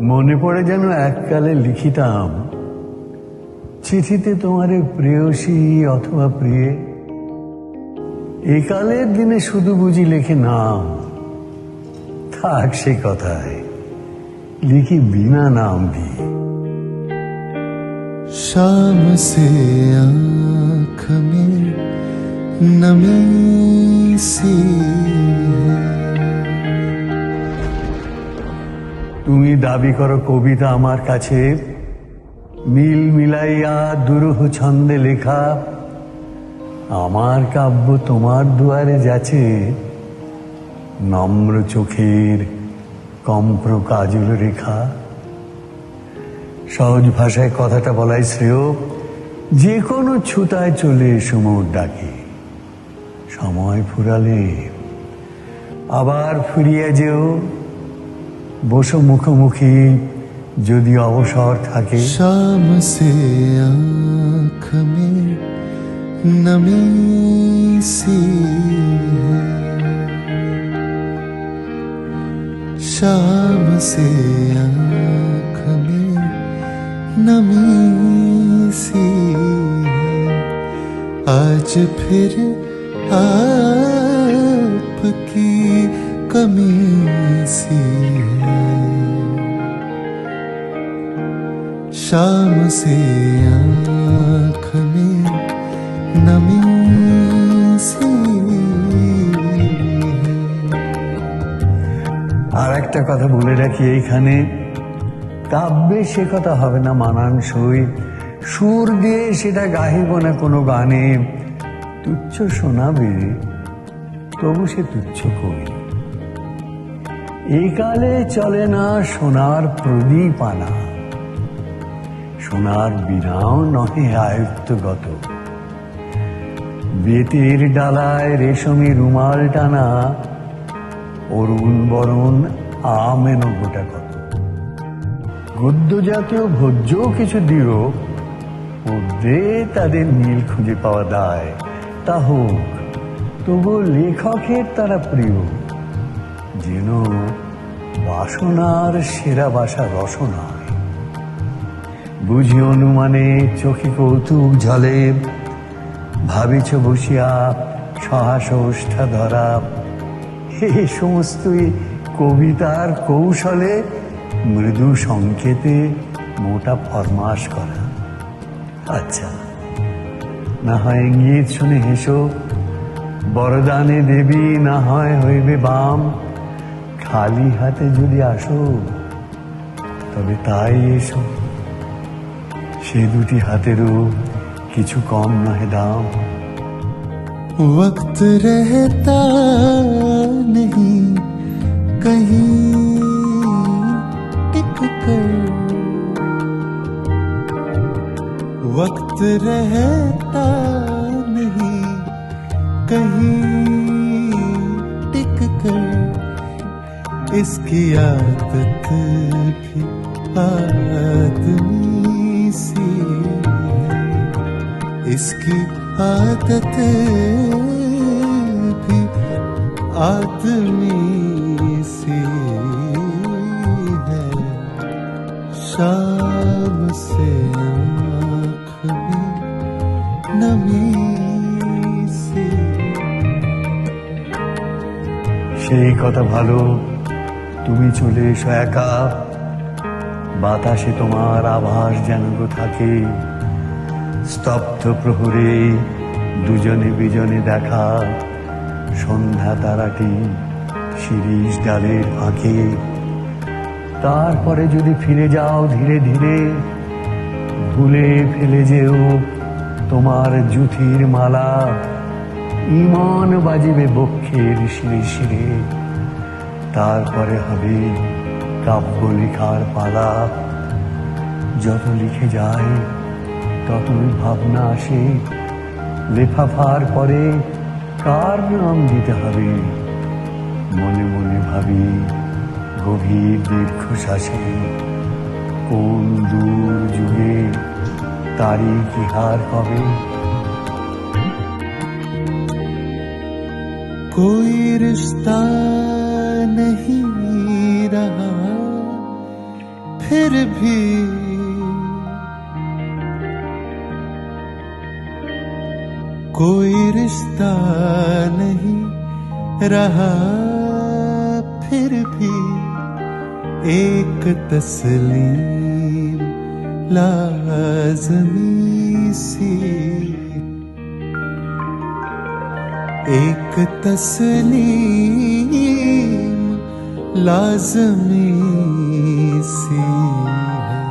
মনে পড়ে যেন এককালে লিখিতাম চিঠিতে তোমারে প্রেয়সী অথবা প্রিয়ে। একালের দিনে শুধু বুঝি লেখে নাম, থাক সে কথায়, লিখি বিনা নাম দিয়ে। शाम से आँख में नमी सी है। তুমি দাবি করো কবিতা আমার কাছে, মিল মিলাইয়া দুরূহ ছন্দে লেখা। আমার কাব্য তোমার দুয়ারে যাচ্ছে, নম্র চোখের কম্প্র কাজল রেখা। সহজ ভাষায় কথাটা বলাই শ্রেয়, যে কোনো ছুতায় চলে এসো মোর ডাকে। সময় ফুরালে আবার ফিরিয়া যেও, বসো মুখোমুখি যদি অবসর থাকে। शाम से आँख में नमी सी है। शाम से आँख में नमी सी है। आज फिर आपकी कमी सी है। शाम से आँख में नमी सी है। আর একটা কথা বলে রাখি এইখানে, কাব্যে সে কথা হবে না মানানসই, সুর দিয়ে সেটা গাহিব না কোনো গানে। তুচ্ছ শোনাবে তবু সে তুচ্ছ কই। এই কালে চলে না সোনার প্রদীপ আনা, সোনার বিনাও নহে আয়ত্তগত। বেতের ডালায় রেশমি রুমাল টানা, অরুণ বরণ আমেন গোটা কত। গদ্য জাতীয় ভোজ্য কিছু দিও, পদ্যে তাদের নীল খুঁজে পাওয়া দায়। তা হোক, তবু লেখকের তারা প্রিয়, যেন বাসনার সেরা বাসা রসনায়। বুঝি অনুমানে চোখে কৌতুক ঝলে, ভাবিছ বসিয়া সহাস ওষ্ঠা ধরা। এই সমস্তই কবিতার কৌশলে মৃদু সংকেতে মোটা ফরমাস করা। আচ্ছা, না হয় ইঙ্গিত শুনে হেসো, বরদানে দেবী না হয় হইবে বাম। খালি হাতে যদি আসো তবে তাই এসো, সে দুটি হাতেরও কিছু কম নহে দাম। वक्त रहता नहीं कहीं टिक कर। वक्त रहता नहीं कहीं टिक कर। इसकी आदत भी आदमी सी है। इसकी आदत भी आदमी सी है। शाम से आँख में नमी सी। সেই কথা ভালো, তুমি চলে এসো একা। বাতাসে তোমার আভাস যেন গো থাকে, স্তব্ধ প্রহরে দুজনে বিজনে দেখা। সন্ধ্যা তারাটি শিরীষ ডালের ফাঁকে। তারপরে যদি ফিরে যাও ধীরে ধীরে, ভুলে ফেলে যেও তোমার জুথির মালা। ইমন বাজিবে বক্ষের শিরে শিরে, তারপরে হবে কাব্য লেখার পালা। যত লিখে যায় ততই ভাবনা আসে, লেফাফার পরে কার নাম দিতে হবে। মনে মনে ভাবি গভীর দীর্ঘশ্বাসে, কোন দূর যুগে তারিখ ইহার হবে। कोई रिश्ता नहीं रहा फिर भी कोई रिश्ता नहीं रहा, फिर भी एक तस्लीम लाज़मी सी, एक तस्लीम लाज़मी सी है।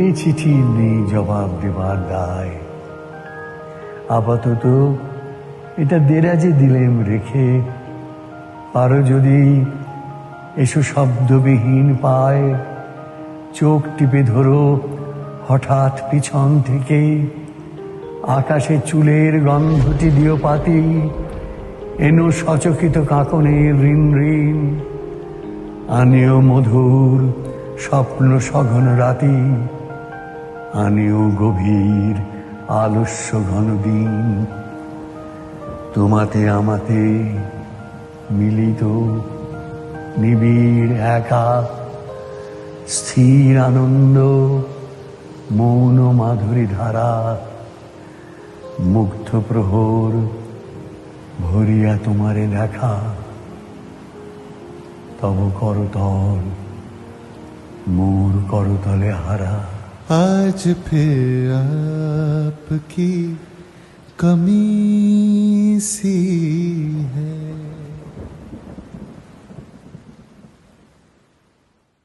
এই চিঠি নেই জবাব দেবার দায়, আপাতত এটা দেরাজে দিলেম রেখে, পারো যদি এসো শব্দবিহীন পায়, চোখ টিপে ধরো হঠাৎ পিছন থেকে, আকাশে চুলের গন্ধটি দিও পাতি, এনো সচকিত কাঁকনের ঋণ ঋণ, আনিও মধুর স্বপ্ন সঘন রাতি, আনিও গভীর আলস্য ঘন দিন, তোমাতে আমাতে মিলিত নিবিড় একা স্থির আনন্দ, মৌন মাধুরী ধারা, মুগ্ধ প্রহর ভরিয়া তোমারে লেখা, তব করতল মোর করতলে হারা। आज फिर आपकी कमी सी है।